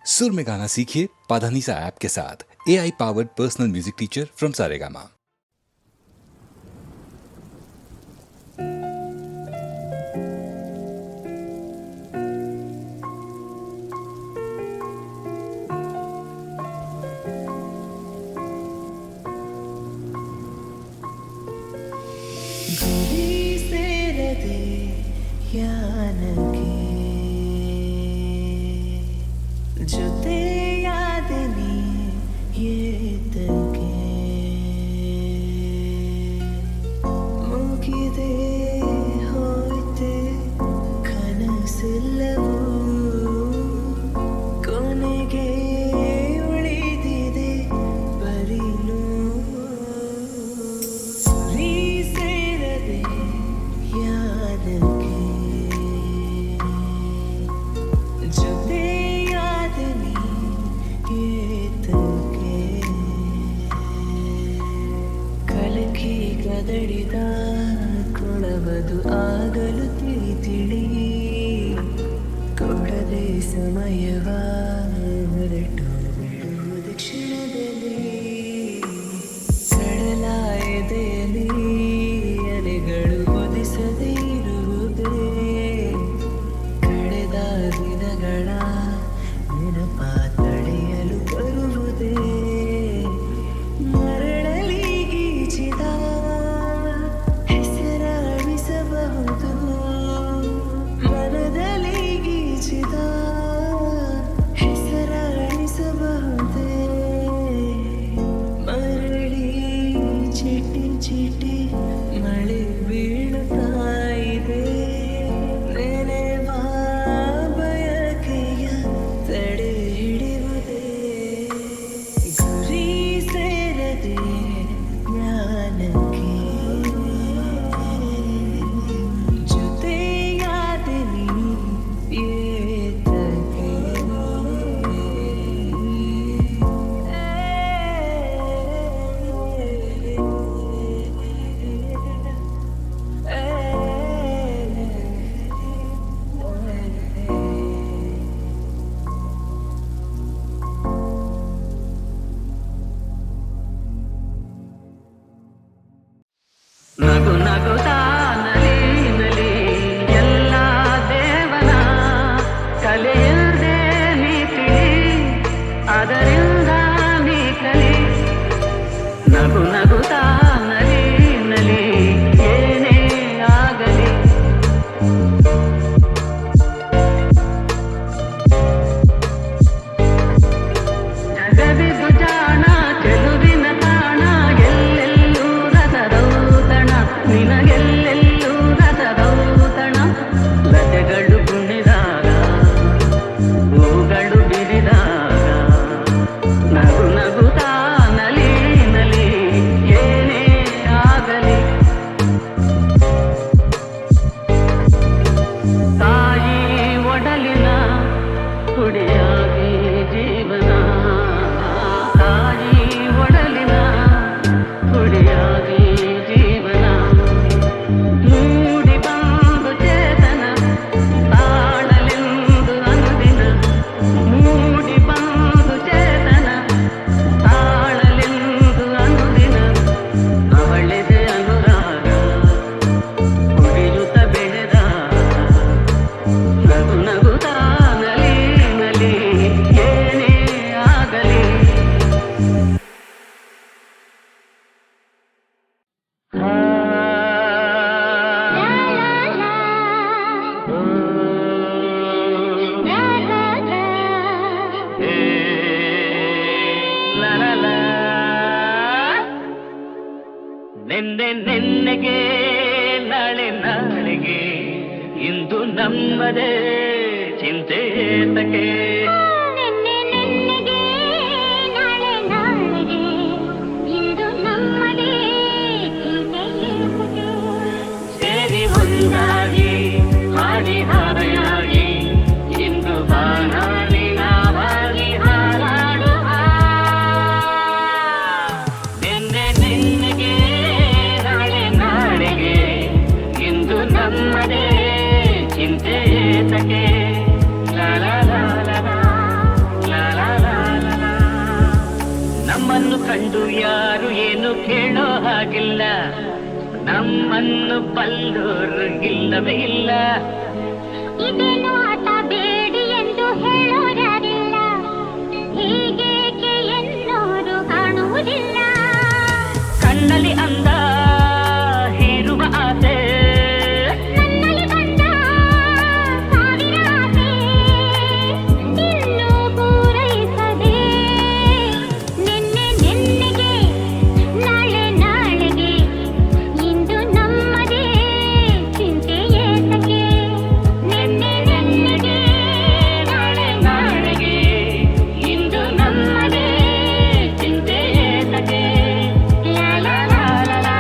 सुर में गाना सीखिए पाधानीसा ऐप के साथ। AI powered personal music teacher from Saregama. ಗುರಿ ಸೇರದೆ ಯಾನಗೆ ಜೊತೆಯಾದ ನೀ ಏತಕ್ಕೆ ಮುಗಿದೇ ಹೋಯ್ತೆ ಕನಸೆಲ್ಲವೂ ಕೊನೆಗೆ ಉಳಿದಿದೆ ಬರಿಲು ಗುರಿ ಸೇರದೆ ಯಾನಕ್ಕೆ ಜೊತೆಯಾದ ನೀ ಏತಕ್ಕೆ ಕಲಕಿ ಕದಡಿದ ಕೊಳವದು ಆಗಲು ತಿಳಿ ಕೊಡದೆ ಸಮಯವ ಹೊರಟು ಬಿಡುವುದು ಕ್ಷಣದಲ್ಲಿ ಕಡಲ ಎದೆಯಲ್ಲಿ ಅಲೆಗಳು ಒದಿಸದೇ ಇರುವುದೇ ಕಳೆದ ದಿನಗಳ ನೆನಪ ತಡೆಯಲು ಬರುವುದೇ ಮರಳಲಿ ಗೀಚಿದ ಹೆಸರಾಡಿಸಬಹುದು ಮನದಲ್ಲಿ ಗೀಚಿದ ಹೆಸರಾಡಿಸಬಹುದೇ ಮರಳಿ ಚಿಟಿ ಚಿಟಿ ಮಳೆ ಬೀಳುತ್ತಾ ಇದೆ ನೆನೆವ ಬಯಕೆಯ ತಡೆ ಹಿಡಿಯುವುದೇ ಗುರಿ ಸೇರದೆ ಜ್ಞಾನಕ್ಕೆ ಜೊತೆಯಾದ ನೀ ಏತಕ್ಕೆ ನಗು ನಗುತ್ತಾ ನಲಿ ನಲಿ ಎಲ್ಲ ದೇವನ ಕಲೆಯಿಲ್ಲದೆ ನೀ ತಿಳಿ ಅದರಿಂದ ನೀ ಕಲಿ ನಗು ನಗುತ್ತಾ ನಲಿ ನಲಿ ಏನೇ ಆಗಲಿ ಜಗವಿದು ಜಾಣ ಚೆಲುವಿನ ತಾಣ ಎಲ್ಲೆಲ್ಲೂ ರಸದೌತಣ ನಿನಗೆಲ್ಲೆಲ್ಲೂ ರಸದೌತಣ ಲತೆಗಳು ಕುಣಿದಾಗ ಹೂಗಳು ಬಿರಿದಾಗ ನಗು ನಗುತ್ತಾ ನಲಿ ನಲಿ ಏನೇ ಆಗಲಿ ತಾಯಿ ಒಡಲಿನ ಕುಡಿಯಾಗಿ ಜೀವನ ತಾಯಿ ಒಡಲಿನ ಕುಡಿಯಾಗಿ ಜೀವನ ಮೂಡಿ ಬಂದು ಚೇತನ ತಾಳಲೆಂದು ಅನುದಿನ ಮೂಡಿ ಬಂದು ಚೇತನ ತಾಳಲೆಂದು ಅನುದಿನ ಅವಳಿದೆ ಅನುರಾಗ ಕುಡಿಯುತ್ತ ಬೆಳೆದಾಗ ನಗು ನಗುತ್ತಾ ನಲಿ ನಲಿ ಏನೇ ಆಗಲಿ ನಿನ್ನೆ ನಿನ್ನೆಗೆ ನಾಳೆ ನಾಳೆಗೆ ಇಂದು ನಮ್ಮದೇ ಚಿಂತೆ ಏತಕ್ಕೆ ನಿನ್ನೆ ನಿನ್ನೆಗೆ ನಾಳೆ ನಾಳೆಗೆ ಇಂದು ನಮ್ಮದೇ ಚಿಂತೆ ಏತಕ್ಕೆ ಸೇರಿ ಒಂದಾಗಿ ಹಾಡಿ ಹಾರೆಯಾಗಿ ಇಂದು ಬಾನಾಡಿ ನಾವಾಗಿ ಹಾರಾಡುವ ನಿನ್ನೆ ನಿನ್ನೆಗೆ ನಾಳೆ ನಾಳೆಗೆ ಇಂದು ನಮ್ಮದೇ ಚಿಂತೆ ಏತಕ್ಕೆ ಲಾ ಲಾ ಲಾ ಲಾ ಲಾ. ಕಂಡು ಯಾರು ಏನು ಕೇಳೋ ಹಾಗಿಲ್ಲ, ನಮ್ಮನ್ನು ಬಲ್ಲೋರು ಇಲ್ಲವೇ ಇಲ್ಲ. ಇದೇನು ಆಟ ಬೇಡಿ ಎಂದು ಹೇಳೋರಾರಿಲ್ಲ, ಹೀಗೇಕೆ ಎನ್ನೋರು ಕಾಣುವುದಿಲ್ಲ. ಕಣ್ಣಲ್ಲಿ ಅಂದ ಹೀರುವ ಆಸೆ, ನನ್ನಲ್ಲಿ ಬಂದ ಸಾವಿರ ಆಸೆ, ಇನ್ನೂ ಪೂರೈಸದೆ. ನಿನ್ನೆ ನಿನ್ನೆಗೆ, ನಾಳೆ ನಾಳೆಗೆ, ಇಂದು ನಮ್ಮದೇ ಚಿಂತೆ ಏತಕ್ಕೆ. ನಿನ್ನೆ ನಿನ್ನೆಗೆ, ನಾಳೆ ನಾಳೆಗೆ, ಇಂದು ನಮ್ಮದೇ ಚಿಂತೆ ಏತಕ್ಕೆ. ಲಾ ಲಾ ಲಾ ಲಾ ಲಾ,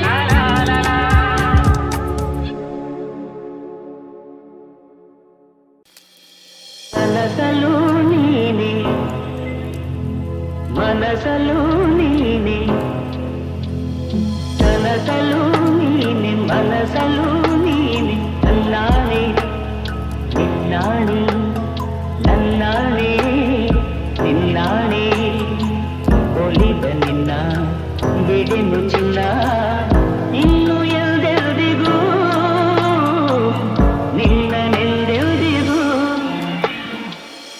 ಲಾ ಲಾ ಲಾ ಲಾ. ಕನಸಲು ನೀನೆ, ಮನಸಲು ನೀನೆ, ಕನಸಲು ನೀನೆ, ಮನಸಲು ನೀನೆ, ನನ್ನಾಣೆ ನಿನ್ನಾಣೆ, ನನ್ನಾಣೆ ನಿನ್ನಾಣೆ. ಒಲಿದ ನಿನ್ನ ಬಿಡೆನು ಚಿನ್ನ, ಇನ್ನು ಎಲ್ದೆಲ್ದಿಗೂ ನಿನ್ನನೆಲ್ದೆಲ್ದಿಗೂ.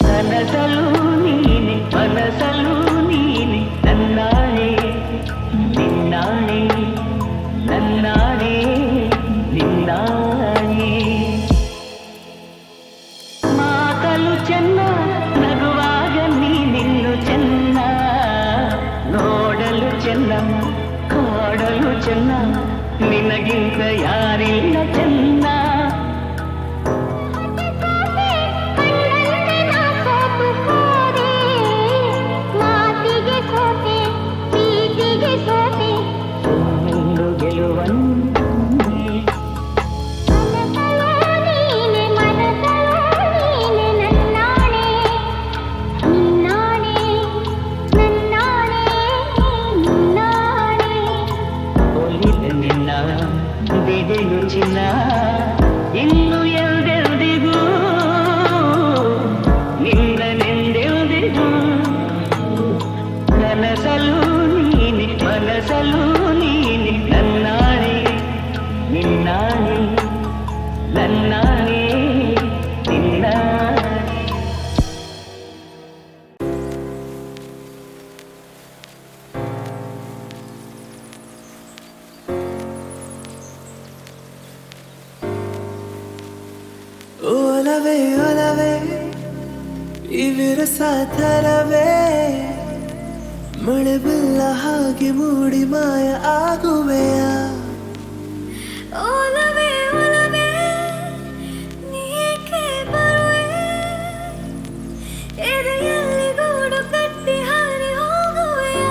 ಕನಸಲು ನೀನೆ, ಮನಸಲು ನೀನೆ, ನನ್ನಾಣೆ ನಿನ್ನಾಣೆ, ನನ್ನಾಣೆ ನಿನ್ನಾಣೆ. ಮಾತಲು ಚೆನ್ನ, ನಗುವಾಗ ನೀನಿನ್ನು ಚೆನ್ನ, ನೋಡಲು ಚೆನ್ನ, ಕಾಡಲು ಚೆನ್ನ, ನಿನಗಿಂತ ಯಾರಿಲ್ಲ ಚೆನ್ನ. ಕಣ್ಣಲ್ಲಿ ನಾ ಸೋತು ಹೋದೆ, ಮಾತಿಗೆ ಸೋತೆ, ಪ್ರೀತಿಗೆ ಸೋತೆ. ಒಂದು ಗೆಲುವನ್ನೇ ಮನಸಲು ನೀನೆ, ಮನಸಲು ನೀನೆ, ನನ್ನಾಣೆ ನಿನ್ನಾಣೆ, ನನ್ನಾಣೆ ನಿನ್ನಾಣೆ. ಒಲಿದ ನಿನ್ನ ಬಿಡೆನು ಚಿನ್ನ, ಇನ್ನು ಎಲ್ದೆಲ್ದಿಗೂ ನಿನ್ನನೆಂದೆಲ್ದಿಗೂ. ಕನಸಲು ನೀನೆ, ಮನಸಲು ನೀನೆ, ನನ್ನಾಣೆ ನಿನ್ನಾಣೆ, ನನ್ನಾಣೆ ನಿನ್ನಾಣೆ. ಒಲವೇ ಒಲವೇ ಈ ವಿರಸ ಥರವೇ, ಮಳೆ ಬಿಲ್ಲ ಹಾಗೆ ಮೂಡಿ ಮಾಯ ಆಗುವೆಯ. ಒಲವೇ ಒಲವೇ ನೀಕೆ ಬರುವೆ, ಎದೆಯಲ್ಲಿ ಗೂಡು ಕಟ್ಟಿ ಹಾರಿ ಹೋಗುವೆಯ.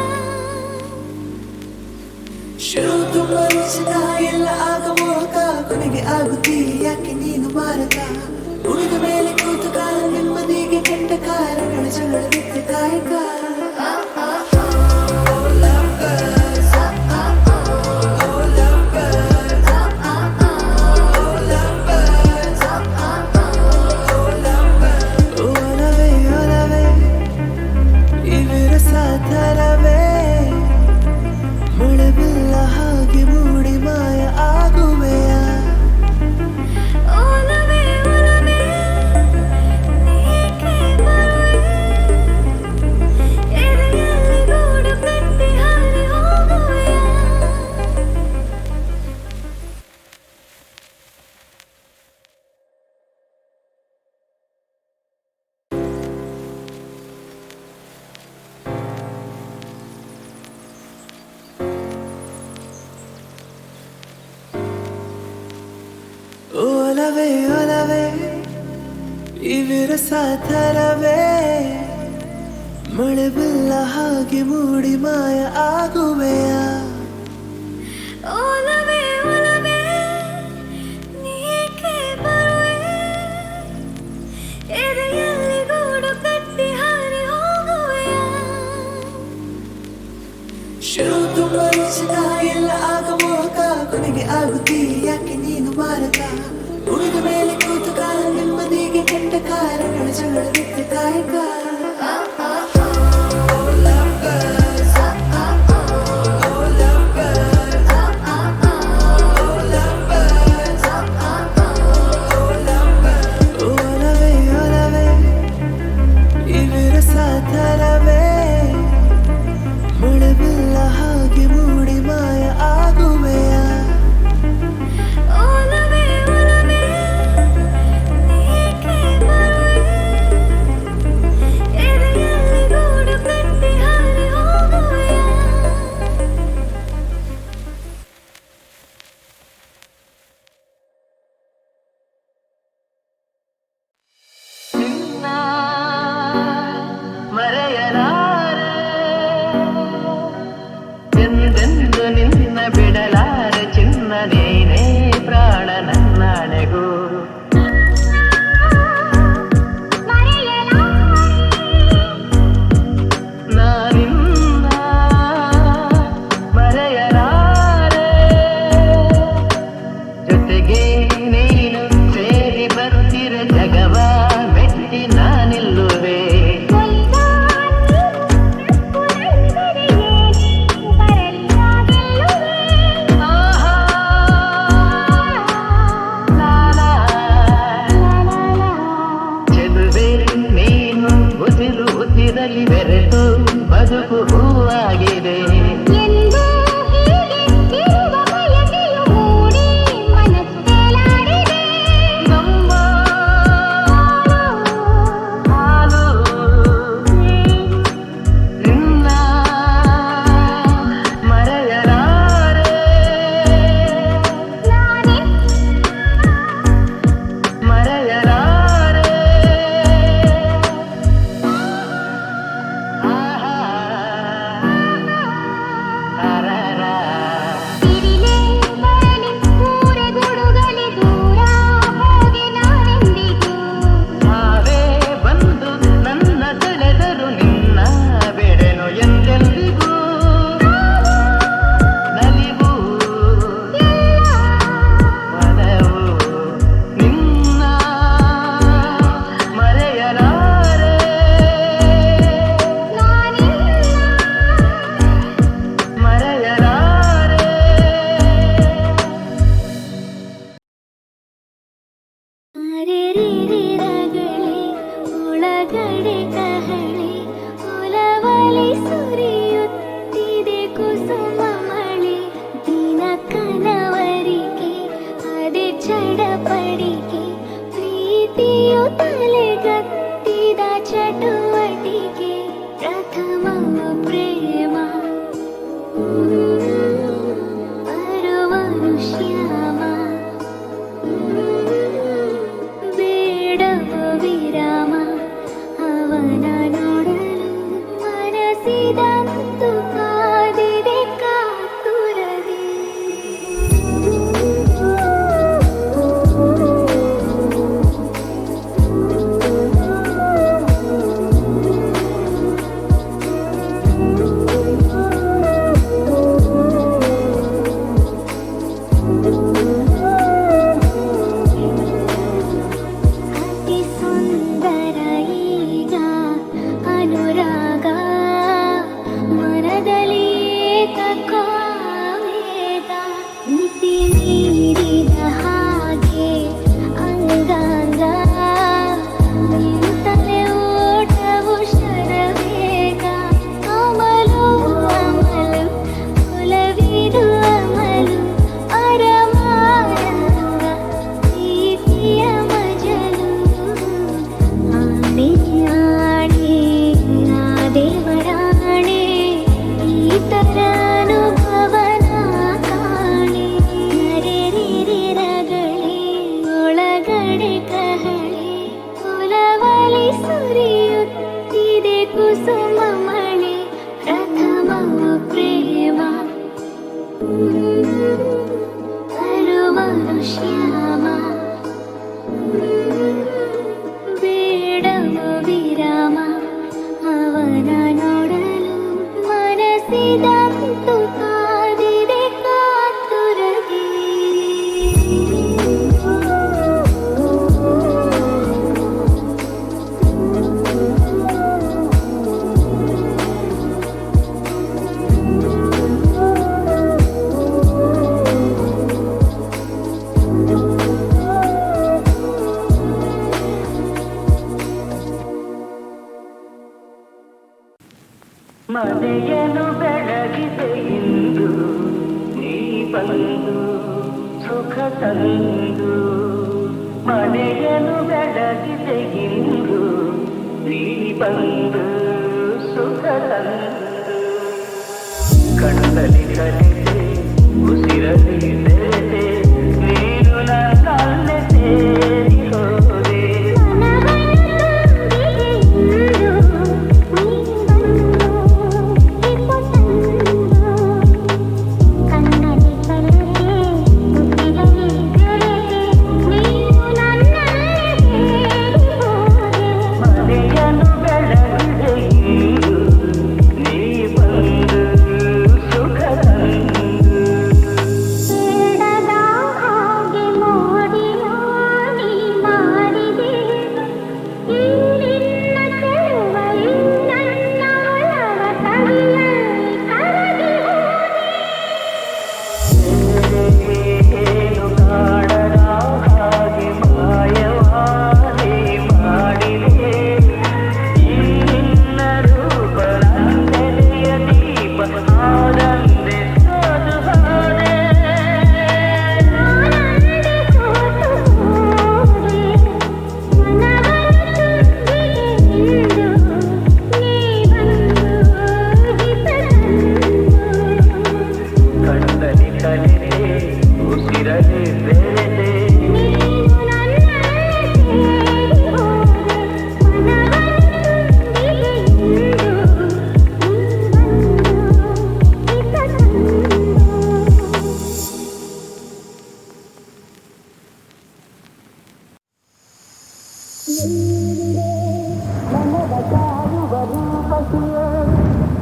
ಶುರು ತುಂಬ ರುಚಿತ ಎಲ್ಲ ಆಗ ಮೋಹಕ, ಕೊನೆಗೆ ಆಗುತ್ತೀ ಯಾಕೆ ನೀನು ಮಾರಕ. ಉಳಿದ ಮೇಲೆ ಕೂತುಕ ನೆಮ್ಮದಿಗೆ ಕೆಟ್ಟ ಕಾರಣಗಳ ಜಗಳ ಬಿತ್ತ ಕಾಯಕ. ಒಲವೇ ಒಲವೇ ಈ ವಿರಸ ಥರವೇ, ಮಳೆ ಬಿಲ್ಲ ಹಾಗೆ ಮೂಡಿ ಮಾಯ ಆಗುವೆಯ. ಒಲವೇ ಒಲವೇ ನೀಕೆ ಬರುವೆ, ಎದೆಯಲ್ಲಿ ಗೂಡು ಕಟ್ಟಿ ಹಾರಿ ಹೋಗುವೆಯ. ಒಲವೇ ಒಲವೇ ಈ ವಿರಸ ಥರವೇ, ಮಳೆ ಬಿಲ್ಲ ಹಾಗೆ ಮೂಡಿ ಮಾಯ ಆಗುವೆಯ. ಒಲವೇ ಒಲವೇ ನೀಕೆ ಬರುವೆ, ಎದೆಯಲ್ಲಿ ಗೂಡು ಕಟ್ಟಿ ಹಾರಿ ಹೋಗುವೆಯ. ಶುರು ತುಂಬ ರುಚಿತ ಎಲ್ಲ ಆಗ ಮೋಹಕ, ಕೊನೆಗೆ ಆಗುತ್ತೀ ಯಾಕೆ ನೀನು ಮಾರಕ. ಉಳಿದ ಮೇಲೆ ಕೂತುಕ ನೆಮ್ಮದಿಗೆ ಕೆಟ್ಟ ಕಾರಣಗಳ ಜಗಳ ಬಿತ್ತ ಕಾಯಕ. ಒಳಗಡೆ ಕಹಳೆ ಒಲವಲಿ ಸುರಿಯುತ್ತಿದೆ ಕುಸುಮ ಮಳೆ ದಿನ ಕನವರಿಕೆ ಅದೇ ಚಡಪಡಿಕೆ ಪ್ರೀತಿಯು ತಲೆಗತ್ತಿದ ಚಟುವಟಿಕೆ ಪ್ರಥಮ ಪ್ರೇಮ ಬರುವನು ಶ್ಯಾಮ ಬೇಡವ ವಿರಾಮ ಅವನ ನೋಡಲು ಮನಸ್ಸಿದಂತು ಕಾದಿದೆ ಕಾತುರದೆ ಅತಿ ಸುಂದರ ಈಗ ಅನುರಾಗ ಮನದಲ್ಲಿ ಏಕಕಾವೇಗ ಮಿತಿ ಮೀರಿದ ಹಾಗೆ ಅಂಗಾಂಗ ನಿಂತಲೆ ಓಟವು ಶರವೇಗ ಅಮಲು ಅಮಲು ಒಲವಿದು ಅಮಲು ಅರಮಾರಂಗ ಪ್ರೀತಿಯ ಮಜಲು ಆಣೆ ಆಣೆ ಆ ದೇವರಾಣೆ ಈ ತರ ಅನುಭವನ ಕಾಣೆ ರಗಳೇ ಒಳಗಡೆ ಕಹಳೆ ಒಲವಲಿ ಸುರಿಯುತ್ತಿದೆ ಕುಸುಮ ಮಳೆ ಪ್ರಥಮ ಪ್ರೇಮ ಬರುವನು ಶ್ಯಾಮ ಬೇಡವ ವಿರಾಮ ಅವನ ನೋಡಲು ಮನಸ್ಸಿದಂತು ಕಾದಿದೆ ಕಾತುರದೆ ಮನೆಯನ್ನು ಬೆಳಗಿದೆ ಇಂದು ನೀ ಬಂದು ಸುಖ ತಂದು ಮನೆಯನ್ನು ಬೆಳಗಿದೆ ಇಂದು ನೀ ಬಂದು ಸುಖ ತಂದು ಕಣ್ಣಲ್ಲಿ ಕಲಿತೆ ಉಸಿರಲ್ಲಿ ಬೆರೆತೆ ನೀನು ನನ್ನಲ್ಲೇ ಸೇರಿ ಹೋದೆ ಮನೆಯನ್ನು ಬೆಳಗಿದೆ ಇಂದು ನೀ ಬಂದು ಸುಖ ತಂದು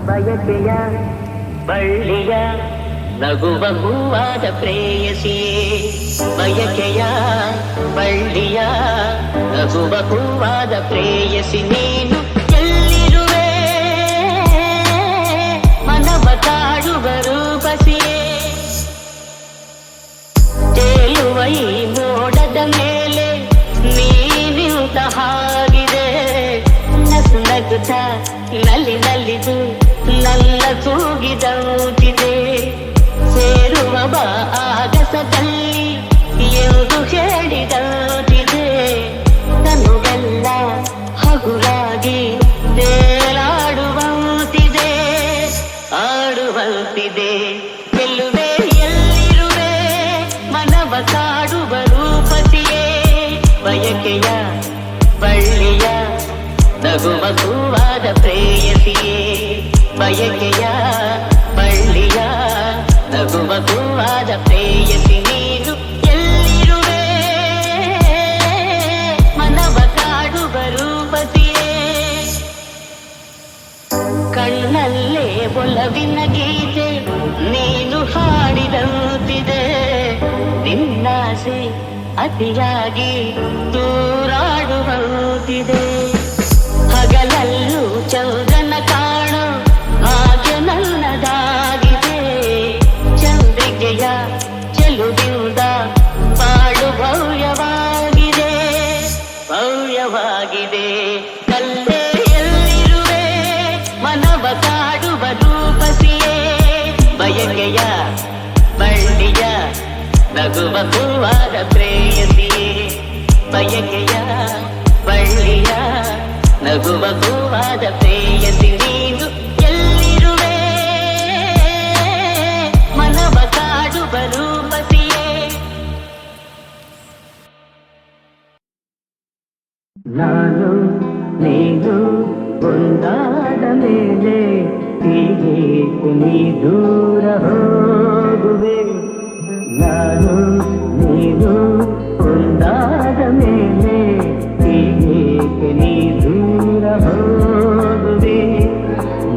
ಬಯಕೆಯ ಬಳ್ಳಿಯ ನಗುವ ಹೂವಾದ ಪ್ರೇಯಸಿಯೇ ಬಯಕೆಯ ಬಳ್ಳಿಯ ನಗುವ ಹೂವಾದ ಪ್ರೇಯಸಿ ನೀನು ಎಲ್ಲಿರುವೆ ಮನವ ಕಾಡುವ ರೂಪಸಿಯೇ ತೇಲುವ ಈ ಮೋಡದ ಮೇಲೆ ನೀನಿಂತ ಹಾಗಿದೆ ನಸು ನಗುತ್ತ ನಲಿದು ನನ್ನ ತೂಗಿದಂತಿದೆ. ಸೇರುವ ಬಾ ಆಗಸದಲ್ಲಿ ಎಂದು ಹೇಳಿದಂತಿದೆ. ತನುವೆಲ್ಲ ಹಗುರಾಗಿ ತೇಲಾಡುವಂತಿದೆ, ಆಡುವಂತಿದೆ. ಗೆಲ್ಲುವೆ ಎಲ್ಲಿರುವೆ ಮನವ ಕಾಡುವ ರೂಪತಿಯೇ, ಬಯಕೆಯ ಬಳ್ಳಿಯ ನಗುವ ಹೂವಾದ ಪ್ರೇಯಸಿಯೇ. ಬಯಕೆಯ ಬಳ್ಳಿಯ ನಗುವ ಹೂವಾದ ಪ್ರೇಯಸಿ ನೀನು ಎಲ್ಲಿರುವೆ ಮನವ ಕಾಡುವ ರೂಪತಿಯೇ. ಕಣ್ಣಲ್ಲೇ ಒಲವಿನ ಗೀತೆ ನೀನು ಹಾಡಿದಂತಿದೆ. ನಿನ್ನಾಸೆ ಅತಿಯಾಗಿ ದೂರಾಡುವಂತಿದೆ. ಹಗಲಲ್ಲೂ ಚಂದ್ರನ ಕಾಣೋ ಹಾಗೆ ನನ್ನದಾಗಿದೆ. ಚಂದ್ರಿಕೆಯ ಚೆಲುವಿಂದ ಬಾಳು ಭವ್ಯವಾಗಿದೆ, ಭವ್ಯವಾಗಿದೆ. ಕಲ್ಲೇ ಎಲ್ಲಿರುವೆ ಮನವ ಕಾಡುವ ರೂಪಸಿಯೇ. ಬಯಕೆಯ ಬಳ್ಳಿಯ ನಗುವ ಹೂವಾದ ಪ್ರೇಯಸಿಯೇ. ಬಯಕೆಯ ಬಳ್ಳಿಯ ನಗುವ ಹೂವಾದ ಪ್ರೇಯಸಿ ನೀನು ಎಲ್ಲಿರುವೆ ಮನವ ಕಾಡುವ ರೂಪಸಿಯೇ. ನಾನು ನೀನು ಒಂದಾದ ಮೇಲೆ ಹೀಗೆ ನೀ ದೂರ ಹೋಗುವೆ. ನಾನು ನೀನು ಒಂದಾದ ಮೇಲೆ ಹೀಗೆ ನೀ ದೂರ ಹೋಗುವೆ.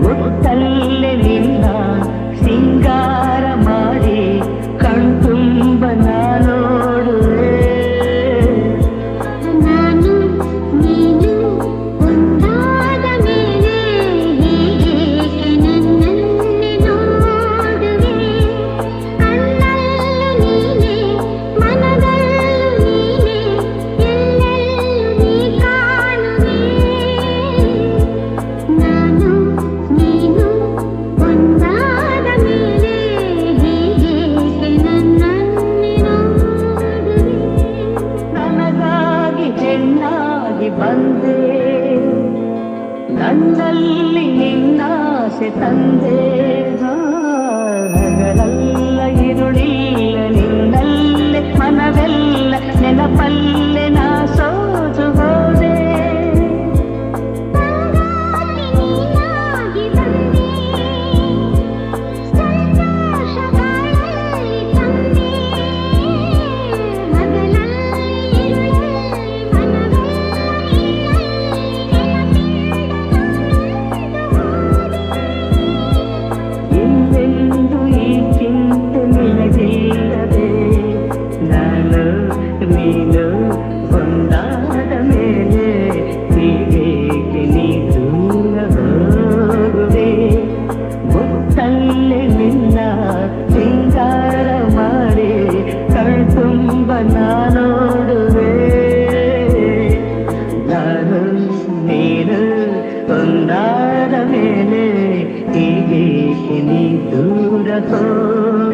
ಮುತ್ತಲ್ಲೇ ನಿನ್ನ ಸಿಂಗಾರ ಮಾಡಿ ಕಣ್ತುಂಬ ನೋಡುವೆ. ನಾನು ನೀನು ಒಂದಾದ ಮೇಲೆ ಹೀಗೇಕೆ ನನ್ನನ್ನೇ ನೋಡುವೆ. ಕಣ್ಣಲ್ಲೂ ನೀನೆ ಮನದಲ್ಲೂ ನೀನೆ ಎಲ್ಲೆಲ್ಲೂ ನೀ ಕಾಣುವೆ. ನಾನು ನೀನು ಒಂದಾದ ಮೇಲೆ ಹೀಗೇಕೆ ನನ್ನನ್ನೇ ನೋಡುವೆ. ನನಗಾಗಿ ಚೆನ್ನಾಗಿ ಬಂದೆ, ನನ್ನಲ್ಲಿ ನಿನ್ನಾಸೆ ತಂದೆ. ಹಗಲಲ್ಲ ಇರುಳಿಲ್ಲ ನಿನ್ನಲ್ಲೇ ಮನವೆಲ್ಲ ನೆನಪಲ್ಲೇ ನಾ ಸೋತು ಹೋದೆ. ನೀನಾಗಿ ಬಂದೆ, ಸಂತೋಷಗಳಲ್ಲಿ ತಂದೆ. ಹಗಲಲ್ಲಿ ಇರುಳಲ್ಲಿ ಮನವೆಲ್ಲ ಇನ್ನೆಂದು ಈ ಚಿಂತೆ ನಿನಗಿಲ್ಲದೆ. ನಾನು ನೀನು ಒಂದಾದ ಮೇಲೆ ಹೀಗೇಕೆ ನೀ ದೂರ ಹೋಗುವೆ. ಮುತ್ತಲ್ಲೇ ನಿನ್ನ ಸಿಂಗಾರ ಮಾಡಿ ಕಣ್ತುಂಬ ನೋಡುವೆ. ನಾನು ನೀನು ಒಂದಾದ ಮೇಲೆ ಹೀಗೇಕೆ ನೀ ದೂರ ಹೋಗುವೆ.